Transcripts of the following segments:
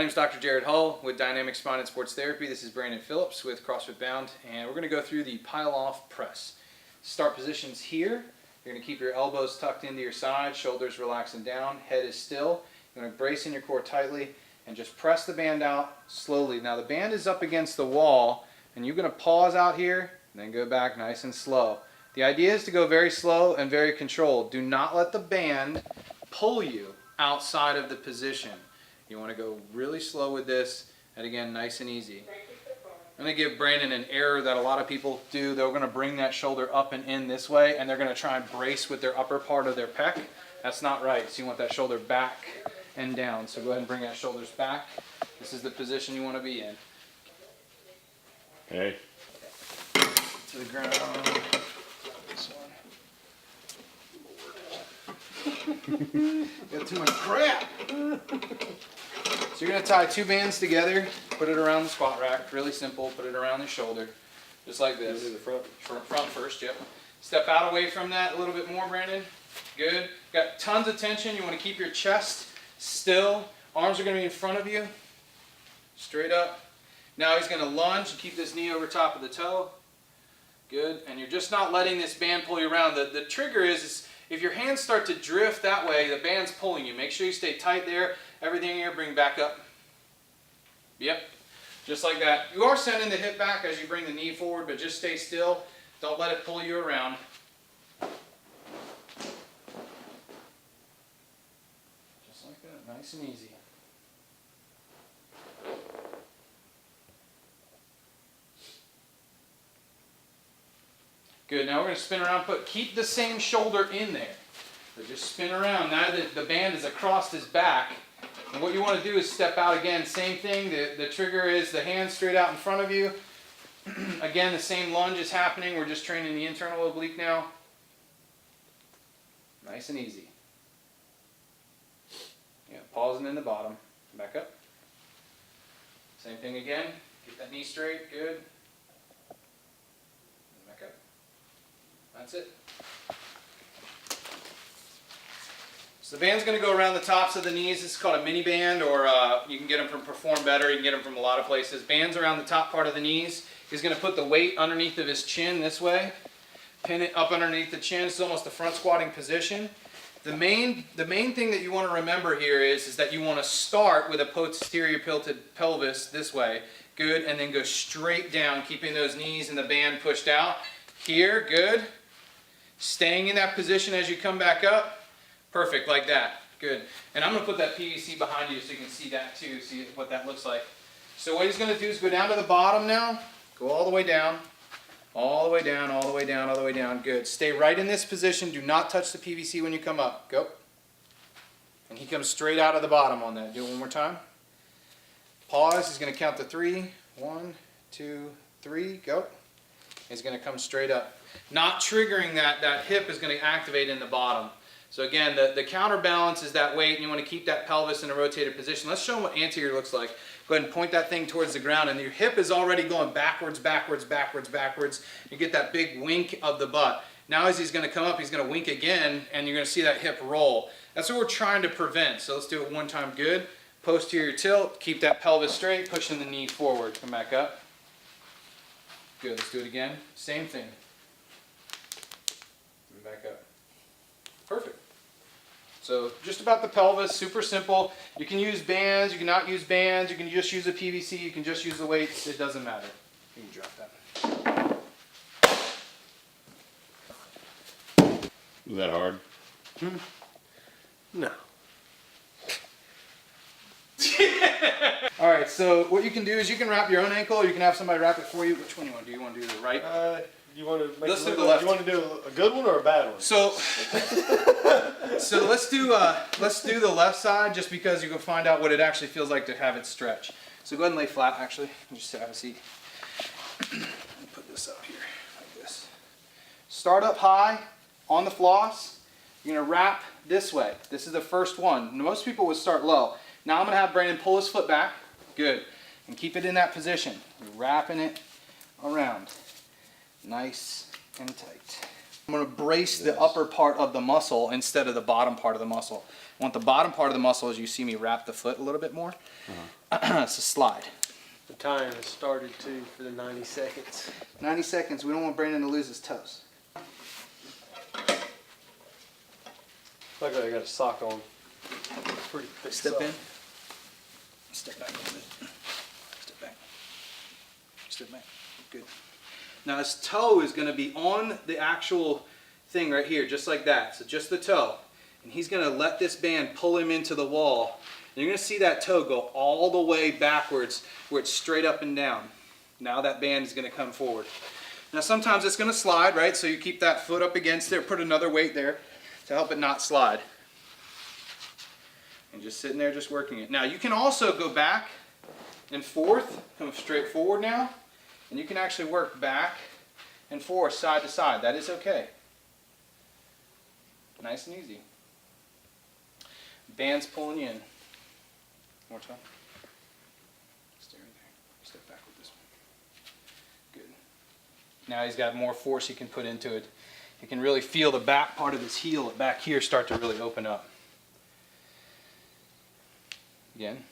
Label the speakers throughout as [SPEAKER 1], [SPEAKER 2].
[SPEAKER 1] name is Dr. Jared Hull with Dynamic Spine and Sports Therapy. This is Brandon Phillips with CrossFit Bound, and we're going to go through the Pallof press. Start positions here. You're going to keep your elbows tucked into your side, shoulders relaxing down, head is still. You're going to brace in your core tightly and just press the band out slowly. Now the band is up against the wall, and you're going to pause out here and then go back nice and slow. The idea is to go very slow and very controlled. Do not let the band pull you outside of the position. You want to go really slow with this, and again, nice and easy. I'm going to give Brandon an error that a lot of people do. They're going to bring that shoulder up and in this way, and they're going to try and brace with their upper part of their pec. That's not right. So you want that shoulder back and down. So go ahead and bring that shoulders back. This is the position you want to be in.
[SPEAKER 2] Hey.
[SPEAKER 1] To the ground. This one. Got too much crap. So you're going to tie two bands together, put it around the squat rack, really simple, put it around the shoulder, just like this.
[SPEAKER 2] Do the front.
[SPEAKER 1] Front first, yep. Step out away from that a little bit more, Brandon. Good. Got tons of tension. You want to keep your chest still. Arms are going to be in front of you, straight up. Now he's going to lunge and keep this knee over top of the toe. Good. And you're just not letting this band pull you around. The trigger is if your hands start to drift that way, the band's pulling you. Make sure you stay tight there. Everything here, bring back up. Yep, just like that. You are sending the hip back as you bring the knee forward, but just stay still. Don't let it pull you around. Just like that, nice and easy. Good, now we're going to spin around, keep the same shoulder in there. So just spin around. Now that the band is across his back, and what you want to do is step out again. Same thing, the trigger is the hand straight out in front of you. Again, the same lunge is happening. We're just training the internal oblique now. Nice and easy. Yeah, pausing in the bottom. Back up. Same thing again. Get that knee straight. Good. Back up. That's it. So the band's going to go around the tops of the knees. This is called a mini band, or you can get them from Perform Better. You can get them from a lot of places. Bands around the top part of the knees. He's going to put the weight underneath of his chin this way. Pin it up underneath the chin. It's almost a front squatting position. The main thing that you want to remember here is that you want to start with a posterior tilted pelvis this way. Good. And then go straight down, keeping those knees and the band pushed out. Here, good. Staying in that position as you come back up. Perfect, like that. Good. And I'm going to put that PVC behind you so you can see that too, see what that looks like. So what he's going to do is go down to the bottom now. Go all the way down. All the way down, all the way down, all the way down. Good. Stay right in this position. Do not touch the PVC when you come up. Go. And he comes straight out of the bottom on that. Do it one more time. Pause. He's going to count to 3. 1, 2, 3. Go. He's going to come straight up. Not triggering that hip is going to activate in the bottom. So again, the counterbalance is that weight, and you want to keep that pelvis in a rotated position. Let's show them what anterior looks like. Go ahead and point that thing towards the ground, and your hip is already going backwards, backwards, backwards, backwards. You get that big wink of the butt. Now as he's going to come up, he's going to wink again, and you're going to see that hip roll. That's what we're trying to prevent. So let's do it one time. Good. Posterior tilt. Keep that pelvis straight, pushing the knee forward. Come back up. Good. Let's do it again. Same thing. Come back up. Perfect. So just about the pelvis, super simple. You can use bands, you can not use bands, you can just use a PVC, you can just use the weights, it doesn't matter. You can drop that.
[SPEAKER 2] Was that hard?
[SPEAKER 3] No.
[SPEAKER 1] Alright, so what you can do is you can wrap your own ankle, or you can have somebody wrap it for you. Which one do you want to do? You want to do the right?
[SPEAKER 3] You want to make
[SPEAKER 1] Let's do
[SPEAKER 3] it
[SPEAKER 1] the
[SPEAKER 3] look
[SPEAKER 1] left.
[SPEAKER 3] You want to do a good one or a bad one?
[SPEAKER 1] So let's do the left side, just because you can find out what it actually feels like to have it stretch. So go ahead and lay flat, actually, and just have a seat. Put this up here like this. Start up high on the floss. You're going to wrap this way. This is the first one. Most people would start low. Now I'm going to have Brandon pull his foot back. Good. And keep it in that position. You're wrapping it around. Nice and tight. I'm going to brace the upper part of the muscle instead of the bottom part of the muscle. I want the bottom part of the muscle, as you see me wrap the foot a little bit more. It's a slide.
[SPEAKER 3] The time has started too for the 90 seconds.
[SPEAKER 1] 90 seconds. We don't want Brandon to lose his toes.
[SPEAKER 3] Luckily I got a sock on. Pretty thick
[SPEAKER 1] Step
[SPEAKER 3] sock.
[SPEAKER 1] in. Step back a little bit. Step back. Step back. Good. Now his toe is going to be on the actual thing right here, just like that. So just the toe. And he's going to let this band pull him into the wall. And you're going to see that toe go all the way backwards where it's straight up and down. Now that band is going to come forward. Now sometimes it's going to slide, right? So you keep that foot up against it, put another weight there to help it not slide. And just sitting there, just working it. Now you can also go back and forth, come straight forward now. And you can actually work back and forth, side to side. That is okay. Nice and easy. Band's pulling you in. More time. Stay right there. Step back with this one. Good. Now he's got more force he can put into it. You can really feel the back part of his heel back here start to really open up. Again,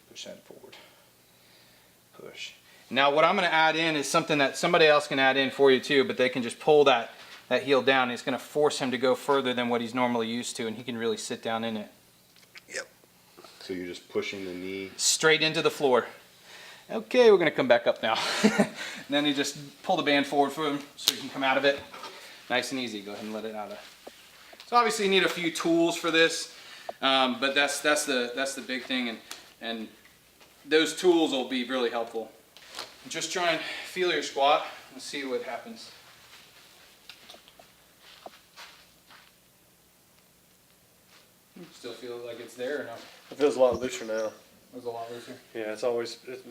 [SPEAKER 1] push that forward. Push. Now what I'm going to add in is something that somebody else can add in for you too, but they can just pull that heel down. And it's going to force him to go further than what he's normally used to, and he can really sit down in it.
[SPEAKER 2] Yep. So you're just pushing the knee
[SPEAKER 1] straight into the floor. Okay, we're going to come back up now. And then you just pull the band forward for him so he can come out of it. Nice and easy. Go ahead and let it out of. So obviously you need a few tools for this, but that's the big thing, and those tools will be really helpful. Just try and feel your squat and see what happens. Still feel like it's there or no?
[SPEAKER 3] It feels a lot looser now.
[SPEAKER 1] It was a lot looser.
[SPEAKER 3] Yeah,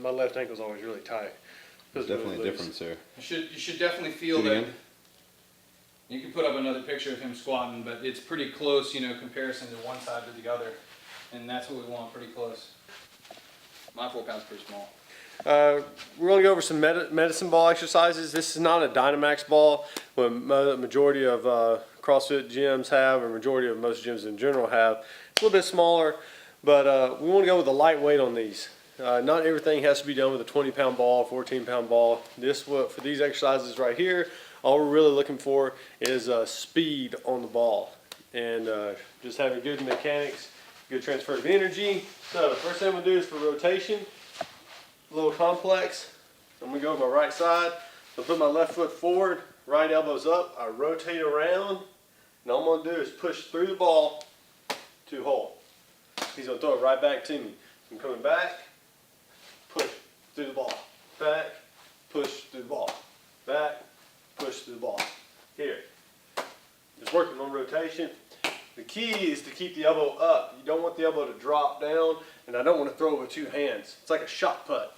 [SPEAKER 3] my left ankle's always really tight.
[SPEAKER 2] There's definitely a difference there.
[SPEAKER 1] You should definitely feel
[SPEAKER 2] Do it
[SPEAKER 1] that.
[SPEAKER 2] again.
[SPEAKER 1] You can put up another picture of him squatting, but it's pretty close, comparison to one side to the other. And that's what we want, pretty close. My 4 pounds pretty small.
[SPEAKER 3] We're going to go over some medicine ball exercises. This is not a Dynamax ball, what the majority of CrossFit gyms have, or majority of most gyms in general have. It's a little bit smaller, but we want to go with a lightweight on these. Not everything has to be done with a 20-pound ball, 14-pound ball. For these exercises right here, all we're really looking for is speed on the ball, and just having good mechanics, good transfer of energy. So the first thing I'm going to do is for rotation. A little complex. I'm going to go with my right side. I'll put my left foot forward, right elbow's up. I rotate around, and all I'm going to do is push through the ball to hole. He's going to throw it right back to me. I'm coming back, push through the ball, back, push through the ball, back, push through the ball. Here. Just working on rotation. The key is to keep the elbow up. You don't want the elbow to drop down, and I don't want to throw it with 2 hands. It's like a shot put.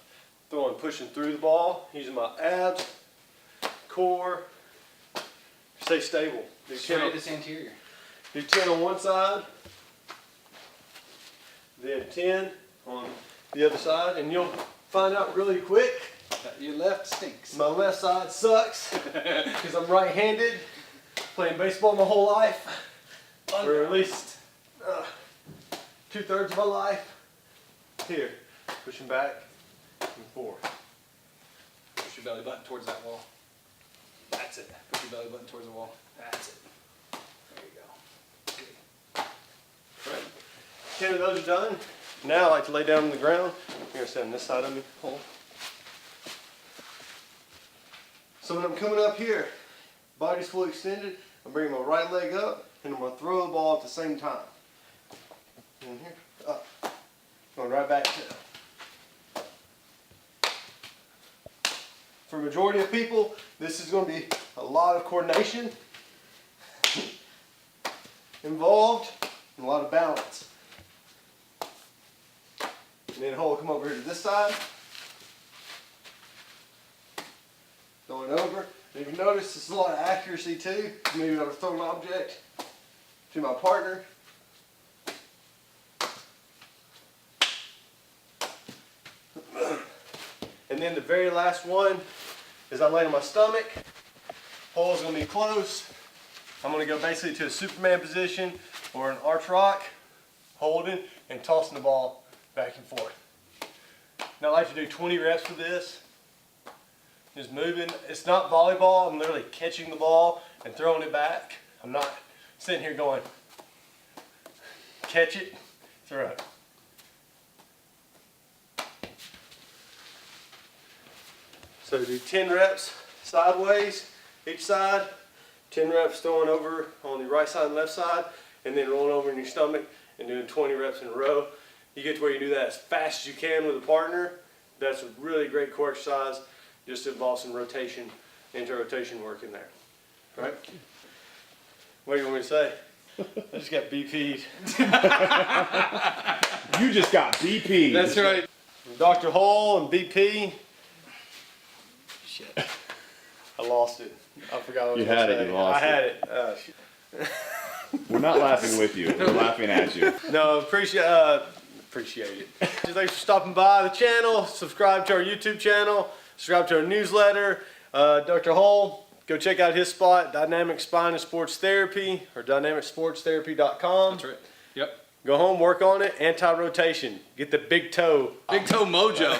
[SPEAKER 3] Pushing through the ball, using my abs, core. Stay stable. Do 10
[SPEAKER 1] Straight
[SPEAKER 3] on,
[SPEAKER 1] this anterior.
[SPEAKER 3] do 10 on one side, then 10 on the other side, and you'll find out really quick
[SPEAKER 1] Your left stinks.
[SPEAKER 3] my left side sucks because I'm right-handed, playing baseball my whole life, or at least 2/3 of my life. Here, pushing back and forth.
[SPEAKER 1] Push your belly button towards that wall. That's it. Push your belly button towards the wall. That's it. There you go. Good.
[SPEAKER 3] Right. 10 of those are done. Now I like to lay down on the ground. You're going to sit on this side of me. Hold. So when I'm coming up here, body's fully extended, I'm bringing my right leg up, and I'm going to throw the ball at the same time. In here, up. Going right back down. For a majority of people, this is going to be a lot of coordination involved and a lot of balance. And then hold, come over here to this side. Going over. And if you notice, there's a lot of accuracy too. Maybe I'm going to throw an object to my partner. And then the very last one is I lay on my stomach. Hole's going to be close. I'm gonna go basically to a Superman position or an arch rock, holding and tossing the ball back and forth. Now I like to do 20 reps with this. Just moving. It's not volleyball. I'm literally catching the ball and throwing it back. I'm not sitting here going, catch it, throw it. So do 10 reps sideways, each side. 10 reps throwing over on the right side and left side, and then rolling over in your stomach and doing 20 reps in a row. You get to where you do that as fast as you can with a partner. That's a really great core exercise. Just involves some rotation, inter-rotation work in there. Right? What do you want me to say? I just got BP'd.
[SPEAKER 2] You just got BP.
[SPEAKER 1] That's right.
[SPEAKER 3] Dr. Hall and BP. Shit. I lost it. I forgot what I was
[SPEAKER 2] You
[SPEAKER 3] gonna
[SPEAKER 2] had it,
[SPEAKER 3] say.
[SPEAKER 2] you lost
[SPEAKER 3] I had
[SPEAKER 2] it.
[SPEAKER 3] it. Shit.
[SPEAKER 2] We're not laughing with you. We're laughing at you.
[SPEAKER 3] No, appreciate it. Thanks for stopping by the channel. Subscribe to our YouTube channel. Subscribe to our newsletter. Dr. Hall, go check out his spot, Dynamic Spine and Sports Therapy, or dynamicsportstherapy.com.
[SPEAKER 1] That's right. Yep.
[SPEAKER 3] Go home, work on it. Anti-rotation. Get the big toe.
[SPEAKER 1] Big toe mojo.